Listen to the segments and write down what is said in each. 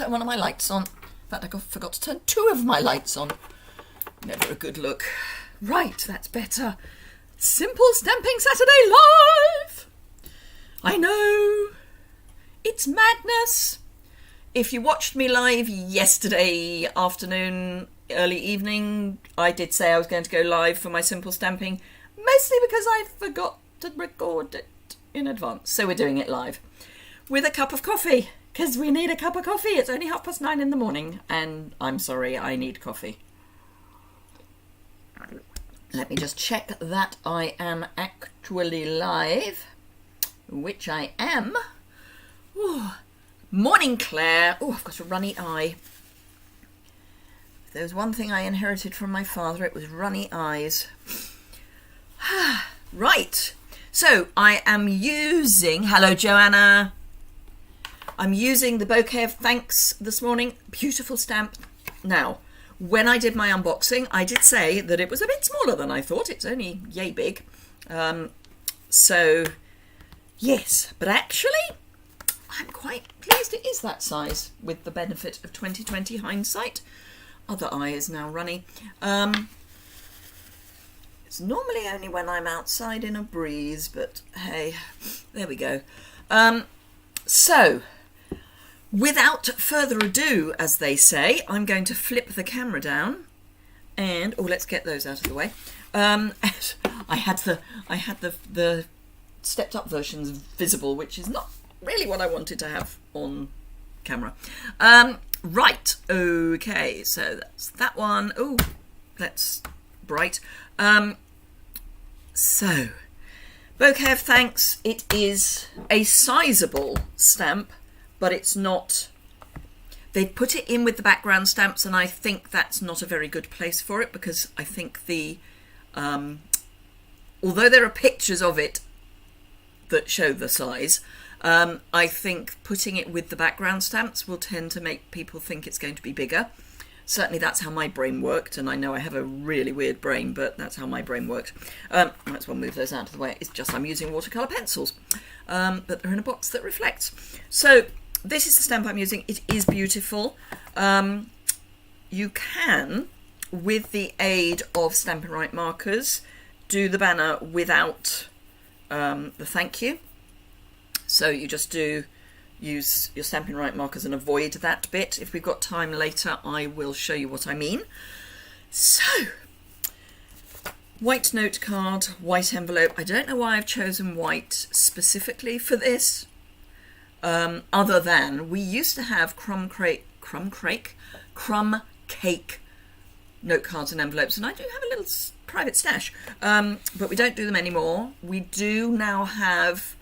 turn one of my lights on. In fact, I forgot to turn two of my lights on. Never a good look. Right, that's better. Simple Stamping Saturday live! I know, it's madness. If you watched me live yesterday afternoon, early evening, I did say I was going to go live for my simple stamping, mostly because I forgot to record it in advance. So we're doing it live with a cup of coffee, because we need a cup of coffee. It's only 9:30 in the morning, and I'm sorry, I need coffee. Let me just check that I am actually live, which I am. Ooh. Morning, Claire. Oh, I've got a runny eye. If there was one thing I inherited from my father, it was runny eyes. Right. So I am using... Hello, Joanna. I'm using the Bouquet of Thanks this morning. Beautiful stamp. Now, when I did my unboxing, I did say that it was a bit smaller than I thought. It's only yay big. So, yes. But actually... I'm quite pleased it is that size, with the benefit of 2020 hindsight. Other eye is now runny. It's normally only when I'm outside in a breeze, but hey, there we go. So, without further ado, as they say, I'm going to flip the camera down, and let's get those out of the way. I had the stepped up versions visible, which is not really what I wanted to have on camera. Right, okay, so that's that one. Oh, that's bright. So, Bouquet of Thanks, it is a sizable stamp, but it's not... They put it in with the background stamps, and I think that's not a very good place for it, because I think the... although there are pictures of it that show the size... I think putting it with the background stamps will tend to make people think it's going to be bigger. Certainly that's how my brain worked, and I know I have a really weird brain, but that's how my brain worked. Might as well move those out of the way. It's just I'm using watercolour pencils, but they're in a box that reflects. So this is the stamp I'm using. It is beautiful. You can, with the aid of Stampin' Right markers, do the banner without the thank you. So you just use your Stampin' Right markers and avoid that bit. If we've got time later, I will show you what I mean. So, white note card, white envelope. I don't know why I've chosen white specifically for this, other than we used to have crumb cake note cards and envelopes, and I do have a little private stash, but we don't do them anymore. We do now have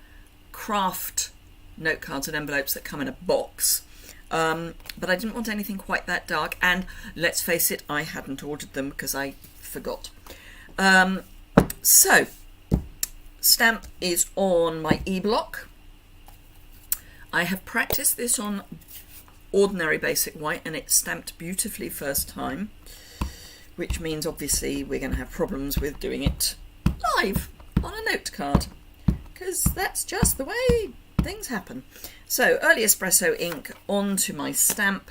craft note cards and envelopes that come in a box, but I didn't want anything quite that dark, and let's face it, I hadn't ordered them because I forgot. So stamp is on my e-block. I have practiced this on ordinary basic white, and it's stamped beautifully first time, which means obviously we're going to have problems with doing it live on a note card, because that's just the way things happen. So, early espresso ink onto my stamp,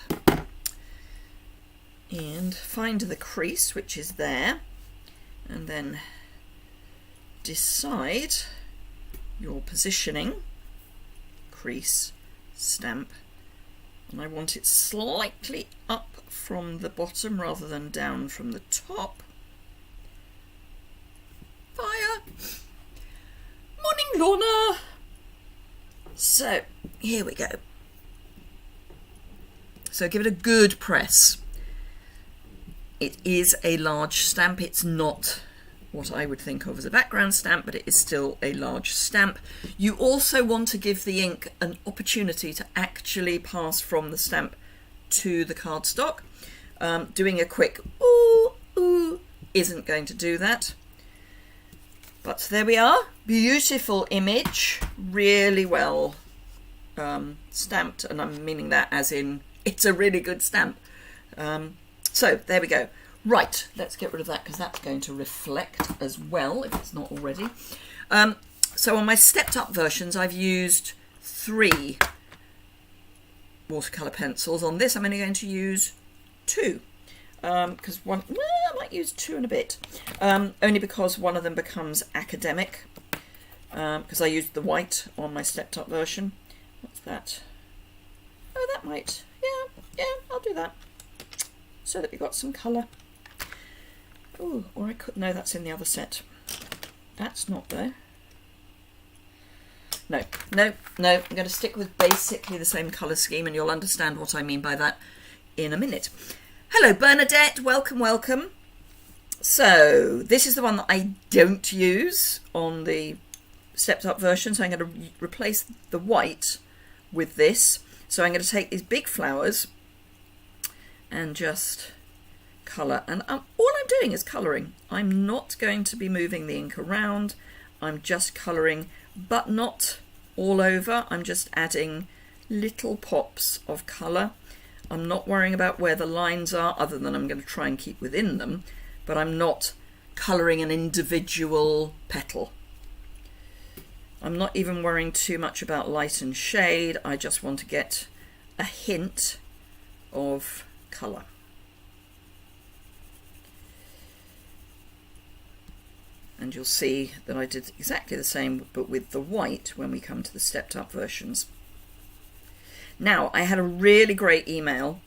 and find the crease, which is there, and then decide your positioning, crease, stamp, and I want it slightly up from the bottom rather than down from the top. Fire! Morning, Lorna! So, here we go. So give it a good press. It is a large stamp. It's not what I would think of as a background stamp, but it is still a large stamp. You also want to give the ink an opportunity to actually pass from the stamp to the cardstock. Doing a quick ooh, ooh isn't going to do that. But there we are. Beautiful image. Really well stamped. And I'm meaning that as in it's a really good stamp. So there we go. Right, let's get rid of that because that's going to reflect as well if it's not already. So on my stepped up versions, I've used 3 watercolour pencils. On this I'm only going to use 2, because one, well, I might use 2 and a bit, only because one of them becomes academic, because I used the white on my stepped up version. What's that? Oh, that might, yeah, I'll do that, so that we've got some colour. Oh, or I could, no, that's in the other set. That's not there. No, I'm going to stick with basically the same colour scheme, and you'll understand what I mean by that in a minute. Hello, Bernadette, welcome. So, this is the one that I don't use on the stepped up version, so I'm going to replace the white with this. So I'm going to take these big flowers and just colour, and all I'm doing is colouring. I'm not going to be moving the ink around, I'm just colouring, but not all over. I'm just adding little pops of colour. I'm not worrying about where the lines are, other than I'm going to try and keep within them, but I'm not colouring an individual petal. I'm not even worrying too much about light and shade. I just want to get a hint of colour. And you'll see that I did exactly the same, but with the white when we come to the stepped up versions. Now, I had a really great email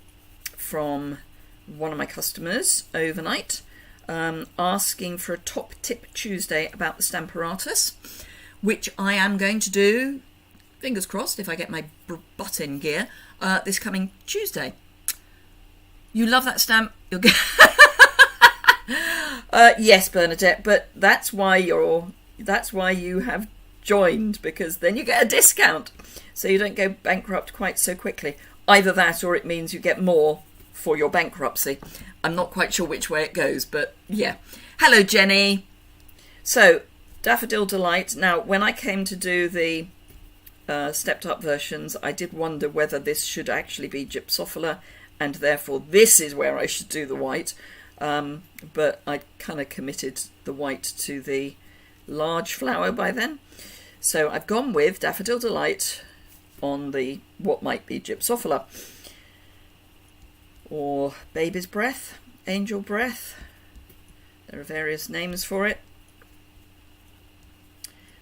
from one of my customers overnight, asking for a top tip Tuesday about the Stamparatus, which I am going to do, fingers crossed if I get my butt in gear, this coming Tuesday. You love that stamp, you'll get... Yes, Bernadette, but that's why you have joined, because then you get a discount, so you don't go bankrupt quite so quickly. Either that, or it means you get more for your bankruptcy. I'm not quite sure which way it goes, but yeah. Hello, Jenny. So, Daffodil Delight. Now, when I came to do the stepped up versions, I did wonder whether this should actually be Gypsophila, and therefore this is where I should do the white. But I kind of committed the white to the large flower by then. So I've gone with Daffodil Delight on the what might be Gypsophila, or Baby's Breath, Angel Breath. There are various names for it.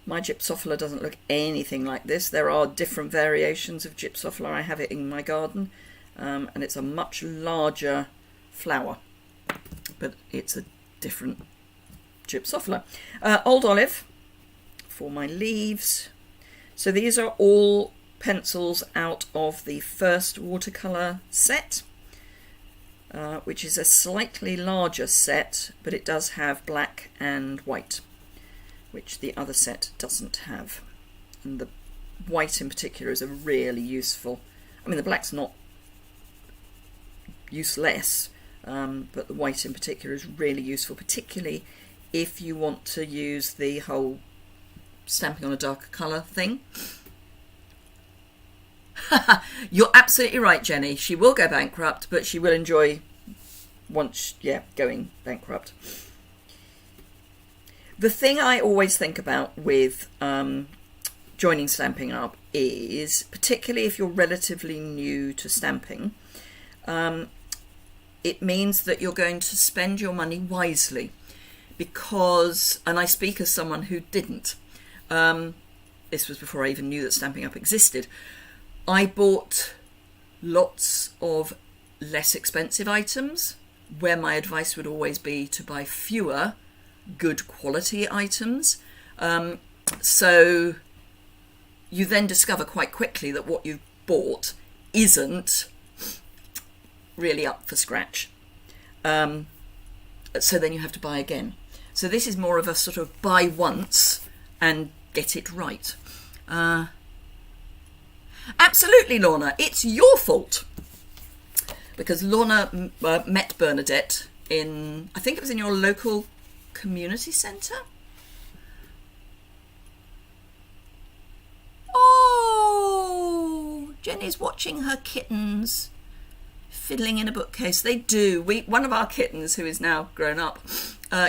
My Gypsophila doesn't look anything like this. There are different variations of Gypsophila. I have it in my garden, and it's a much larger flower, but it's a different Gypsophila. Old Olive for my leaves. So these are all pencils out of the first watercolour set, which is a slightly larger set, but it does have black and white, which the other set doesn't have. And the white in particular is a really useful, I mean the black's not useless, but the white in particular is really useful, particularly if you want to use the whole stamping on a darker colour thing. You're absolutely right, Jenny. She will go bankrupt, but she will enjoy once, going bankrupt. The thing I always think about with joining Stampin' Up is, particularly if you're relatively new to stamping, it means that you're going to spend your money wisely, because, and I speak as someone who didn't, this was before I even knew that Stampin' Up existed, I bought lots of less expensive items, where my advice would always be to buy fewer good quality items. So you then discover quite quickly that what you've bought isn't really up for scratch. So then you have to buy again. So this is more of a sort of buy once and get it right. Absolutely, Lorna, it's your fault. Because Lorna met Bernadette in, I think it was in your local community centre? Oh, Jenny's watching her kittens fiddling in a bookcase. They do. One of our kittens, who is now grown up,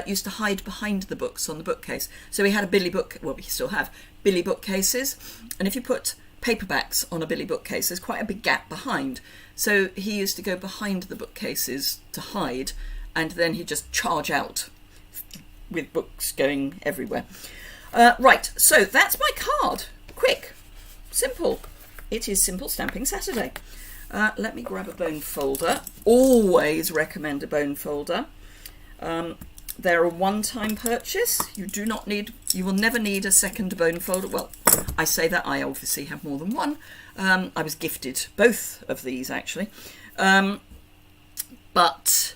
used to hide behind the books on the bookcase. So we had a Billy book, well, we still have Billy bookcases, and if you put paperbacks on a Billy bookcase, there's quite a big gap behind. So he used to go behind the bookcases to hide, and then he'd just charge out with books going everywhere. Right, so that's my card. Quick, simple. It is Simple Stamping Saturday. Let me grab a bone folder. Always recommend a bone folder. They're a one-time purchase. You will never need a second bone folder. Well, I say that, I obviously have more than one. I was gifted both of these actually. But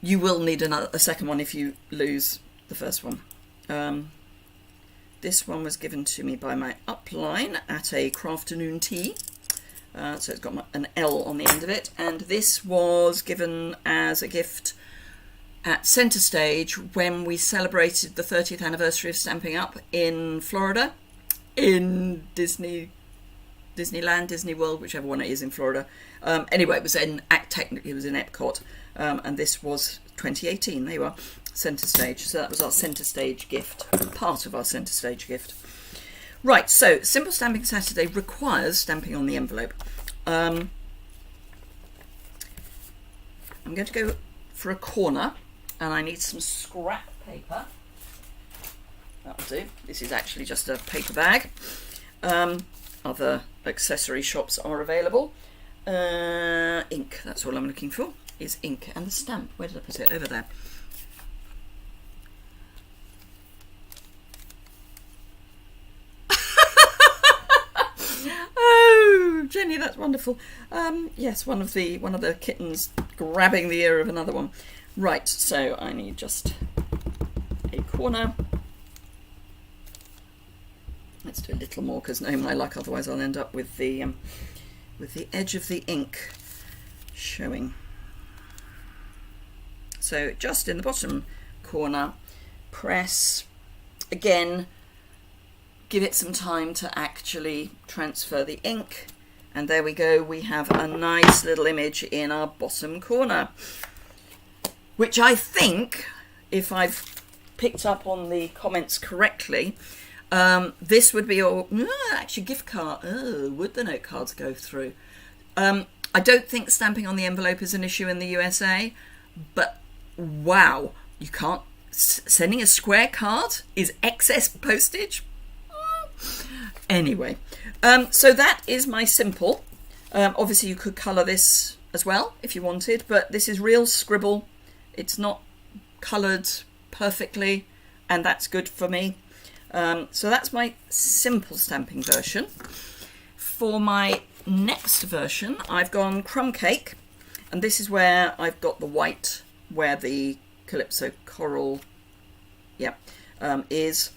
you will need a second one if you lose the first one. This one was given to me by my upline at a crafternoon tea. So it's got an L on the end of it. And this was given as a gift at Centre Stage when we celebrated the 30th anniversary of Stamping Up in Florida, in Disneyland, Disney World, whichever one it is in Florida. Anyway, it was technically it was in Epcot, and this was 2018. There you are, Centre Stage. So that was our Centre Stage gift, part of our Centre Stage gift. Right, so Simple Stamping Saturday requires stamping on the envelope. I'm going to go for a corner, and I need some scrap paper. That'll do. This is actually just a paper bag. Other accessory shops are available. Ink, that's all I'm looking for, is ink. And the stamp, where did I put it? Over there. Oh, Jenny, that's wonderful. Yes, one of the kittens grabbing the ear of another one. Right, so I need just a corner. Let's do a little more, because no my luck, otherwise I'll end up with the edge of the ink showing. So just in the bottom corner, press. Again, give it some time to actually transfer the ink, and there we go, we have a nice little image in our bottom corner, which I think, if I've picked up on the comments correctly, this would be your actually gift card. Oh, would the note cards go through? I don't think stamping on the envelope is an issue in the USA, but wow, you can't. Sending a square card is excess postage. Anyway, so that is my simple. Obviously, you could colour this as well if you wanted, but this is real scribble. It's not coloured perfectly, and that's good for me. So that's my simple stamping version. For my next version, I've gone crumb cake, and this is where I've got the white, where the Calypso Coral is.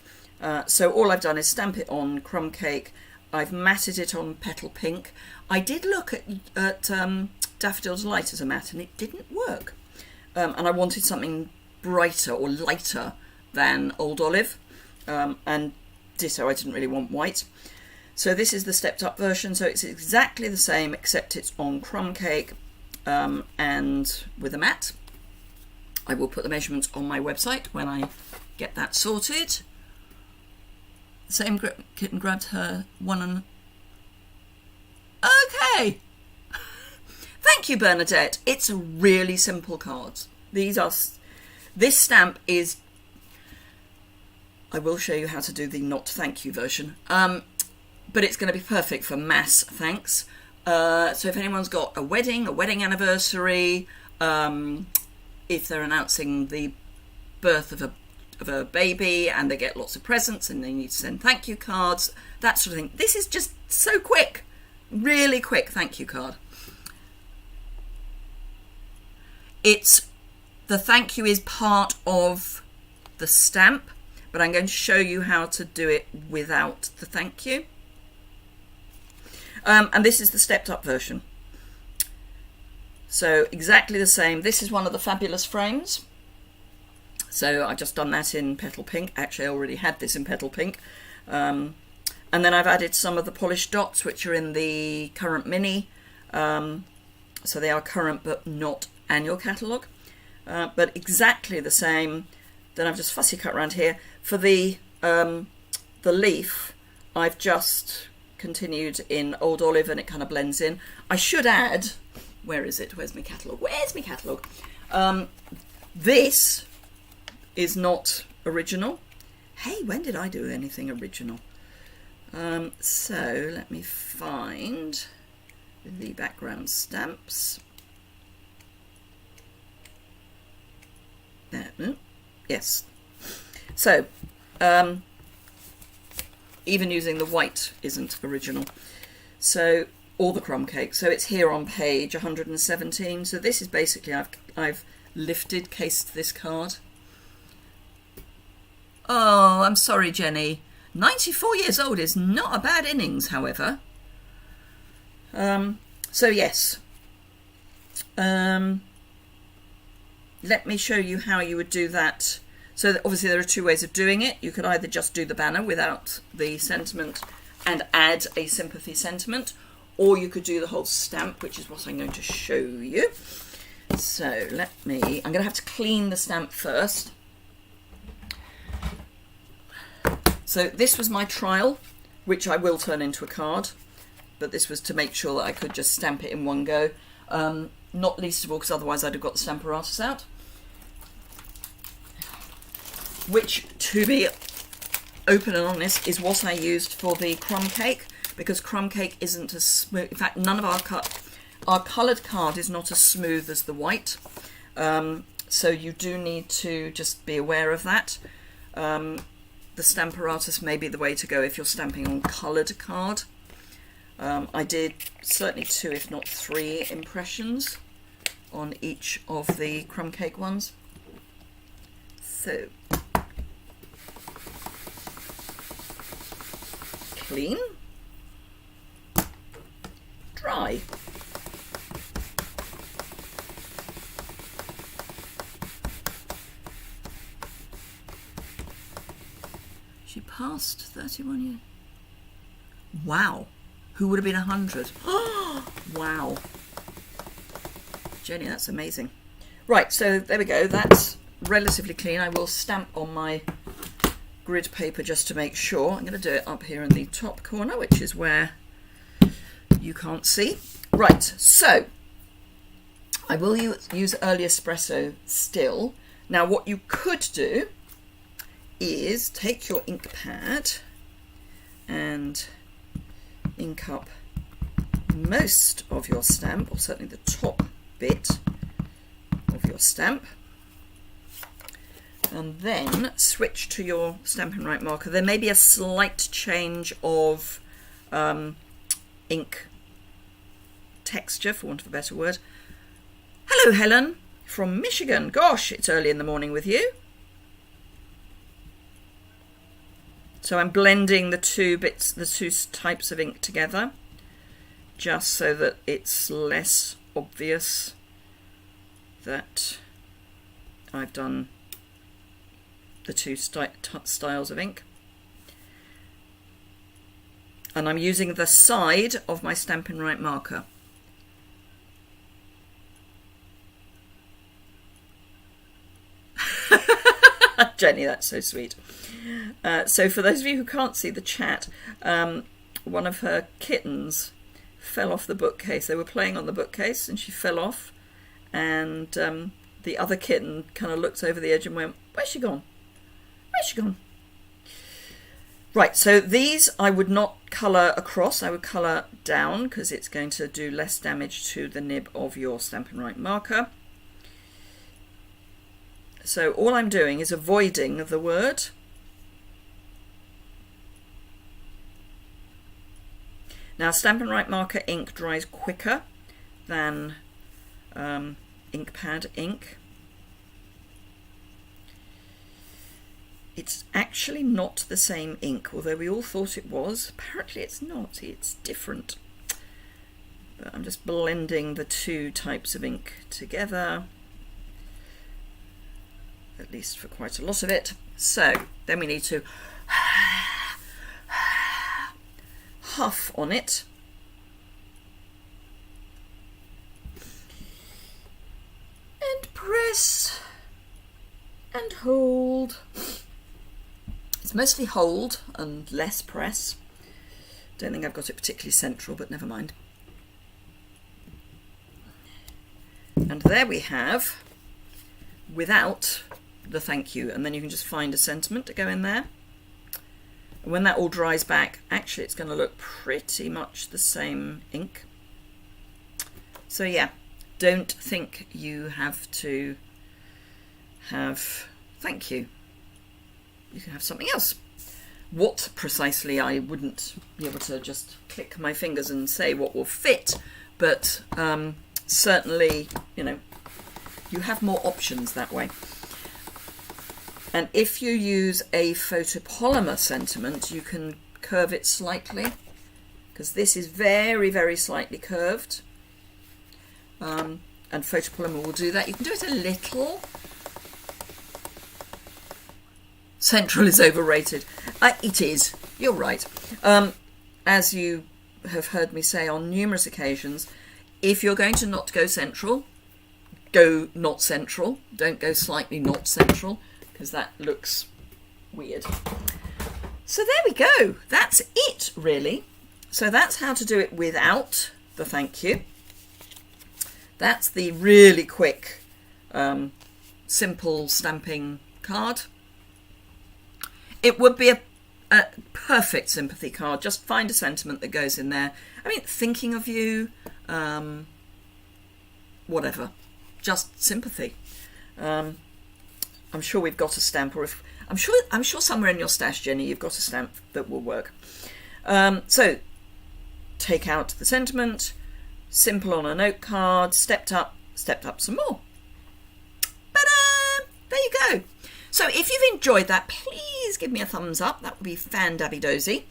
So all I've done is stamp it on crumb cake. I've matted it on Petal Pink. I did look at Daffodil Delight as a matte, and it didn't work. And I wanted something brighter or lighter than Old Olive. And ditto, I didn't really want white. So this is the stepped up version, so it's exactly the same except it's on crumb cake and with a matte. I will put the measurements on my website when I get that sorted. The same kitten grabbed her one and... Okay! Thank you, Bernadette. It's a really simple card. This stamp is... I will show you how to do the not thank you version. But it's going to be perfect for mass thanks. So if anyone's got a wedding anniversary, if they're announcing the birth of a baby and they get lots of presents and they need to send thank you cards, that sort of thing. This is just so quick, really quick thank you card. The thank you is part of the stamp, but I'm going to show you how to do it without the thank you. And this is the stepped up version. So exactly the same. This is one of the fabulous frames. So I've just done that in Petal Pink. Actually, I already had this in Petal Pink. And then I've added some of the polished dots, which are in the current mini. So they are current, but not annual catalogue. But exactly the same. Then I've just fussy cut around here. For the leaf, I've just continued in Old Olive, and it kind of blends in. I should add, where is it? Where's my catalogue? Where's my catalogue? This is not original. Hey, when did I do anything original? So let me find the background stamps. Yes. So, even using the white isn't original. So, or the crumb cake. So it's here on page 117. So this is basically, I've lifted, cased this card. Oh, I'm sorry, Jenny. 94 years old is not a bad innings, however. So yes. Let me show you how you would do that. So obviously there are two ways of doing it. You could either just do the banner without the sentiment and add a sympathy sentiment, or you could do the whole stamp, which is what I'm going to show you. So I'm going to have to clean the stamp first. So this was my trial, which I will turn into a card, but this was to make sure that I could just stamp it in one go. Not least of all because otherwise I'd have got the Stamparatus out. Which, to be open and honest, is what I used for the crumb cake, because crumb cake isn't as smooth. In fact, none of our coloured card is not as smooth as the white. So you do need to just be aware of that. The Stamparatus may be the way to go if you're stamping on coloured card. I did certainly 2, if not 3 impressions on each of the crumb cake ones. So, clean, dry. She passed 31 years. Wow. Who would have been 100? Oh, wow. Jenny, that's amazing. Right, so there we go. That's relatively clean. I will stamp on my grid paper just to make sure. I'm going to do it up here in the top corner, which is where you can't see. Right, so I will use early espresso still. Now, what you could do is take your ink pad and ink up most of your stamp, or certainly the top bit of your stamp, and then switch to your Stampin' Right marker. There may be a slight change of ink texture, for want of a better word. Hello, Helen from Michigan. Gosh, it's early in the morning with you. So I'm blending the two types of ink together, just so that it's less obvious that I've done the two styles of ink. And I'm using the side of my Stampin' Right marker. Jenny, that's so sweet. So for those of you who can't see the chat, one of her kittens fell off the bookcase. They were playing on the bookcase and she fell off, and the other kitten kind of looked over the edge and went, "Where's she gone? Where's she gone?" Right, so these I would not colour across, I would colour down because it's going to do less damage to the nib of your Stampin' Right marker. So all I'm doing is avoiding the word. Now, Stampin' Right marker ink dries quicker than ink pad ink. It's actually not the same ink, although we all thought it was. Apparently it's not, it's different. But I'm just blending the two types of ink together, at least for quite a lot of it. So then we need to huff on it. And press and hold. It's mostly hold and less press. Don't think I've got it particularly central, but never mind. And there we have without the thank you, and then you can just find a sentiment to go in there. And when that all dries back, actually it's going to look pretty much the same ink. So yeah, don't think you have to have thank you. You can have something else. What precisely, I wouldn't be able to just click my fingers and say what will fit, but certainly, you know, you have more options that way. And if you use a photopolymer sentiment, you can curve it slightly, because this is very, very slightly curved. And photopolymer will do that. You can do it a little. Central is overrated. It is. You're right. As you have heard me say on numerous occasions, if you're going to not go central, go not central. Don't go slightly not central, because that looks weird. So there we go. That's it, really. So that's how to do it without the thank you. That's the really quick, simple stamping card. It would be a perfect sympathy card. Just find a sentiment that goes in there. I mean, thinking of you, whatever. Just sympathy. I'm sure we've got a stamp, or if I'm sure somewhere in your stash, Jenny, you've got a stamp that will work. So take out the sentiment, simple on a note card, stepped up some more. Ta-da! There you go. So if you've enjoyed that, please give me a thumbs up. That would be fan-dabby-dozy.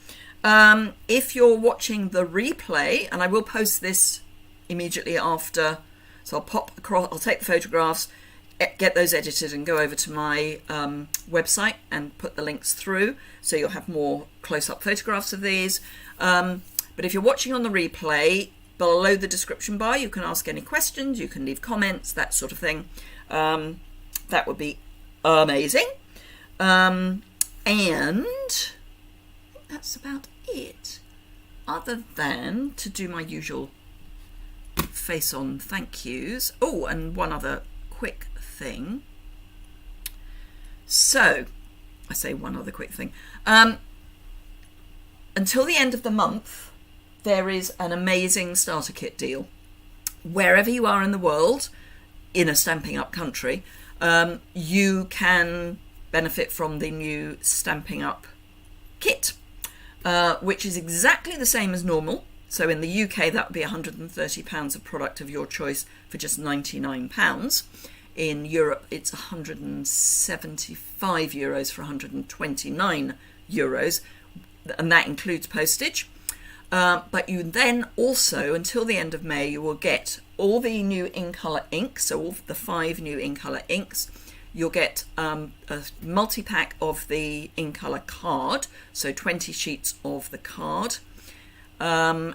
If you're watching the replay, and I will post this immediately after, so I'll pop across, I'll take the photographs, get those edited and go over to my website and put the links through, so you'll have more close-up photographs of these. But if you're watching on the replay, below the description bar, you can ask any questions, you can leave comments, that sort of thing. That would be amazing. And I think that's about it, other than to do my usual face on thank yous. Oh, and one other quick thing. So I say one other quick thing. Until the end of the month, there is an amazing starter kit deal. Wherever you are in the world, in a Stampin' Up country, you can benefit from the new Stampin' Up kit, which is exactly the same as normal. So in the UK, that would be £130 of product of your choice for just £99. In Europe, it's €175 for €129, and that includes postage. But you then also, until the end of May, you will get all the new in-colour inks, so all the 5 new in-colour inks. You'll get a multi-pack of the in-colour card, so 20 sheets of the card, a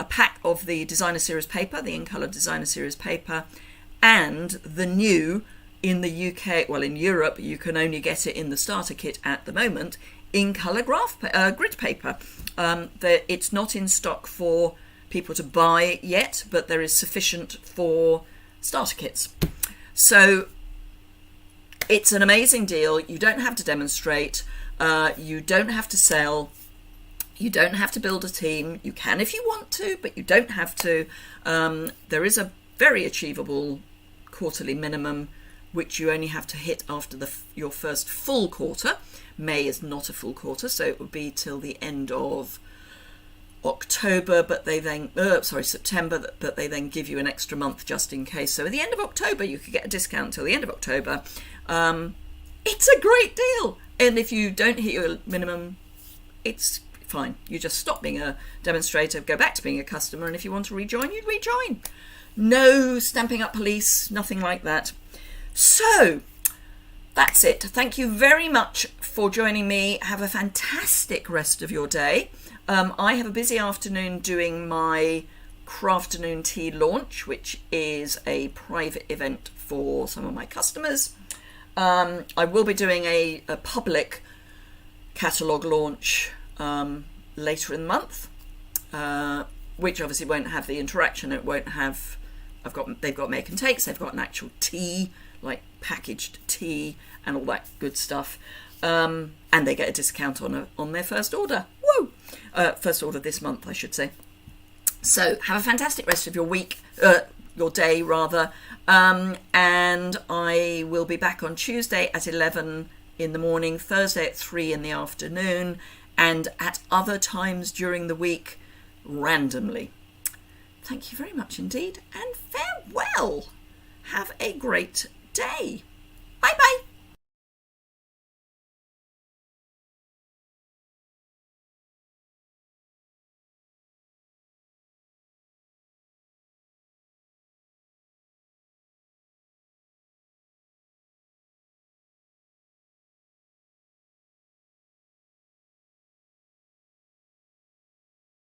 pack of the designer series paper, the in-colour designer series paper, and the new, in the UK, well in Europe, you can only get it in the starter kit at the moment, in-colour grid paper. It's not in stock for people to buy yet, but there is sufficient for starter kits. So it's an amazing deal. You don't have to demonstrate. You don't have to sell. You don't have to build a team. You can if you want to, but you don't have to. There is a very achievable quarterly minimum, which you only have to hit after your first full quarter. May is not a full quarter, so it would be till the end of October, but they then September, but they then give you an extra month just in case. So at the end of October, you could get a discount till the end of October. It's a great deal, and if you don't hit your minimum, it's fine. You just stop being a demonstrator, go back to being a customer, and if you want to rejoin, you'd rejoin. No Stampin' Up police, nothing like that. So that's it. Thank you very much for joining me. Have a fantastic rest of your day. I have a busy afternoon doing my Crafternoon Tea launch, which is a private event for some of my customers. I will be doing a public catalogue launch later in the month, which obviously won't have the interaction. It won't have. They've got make and takes. They've got an actual tea, like packaged tea and all that good stuff, and they get a discount on their first order. Woo! First order this month, I should say. So have a fantastic rest of your week, your day rather, and I will be back on Tuesday at 11 in the morning, Thursday at 3 in the afternoon, and at other times during the week randomly. Thank you very much indeed, and farewell. Have a great day. Bye bye.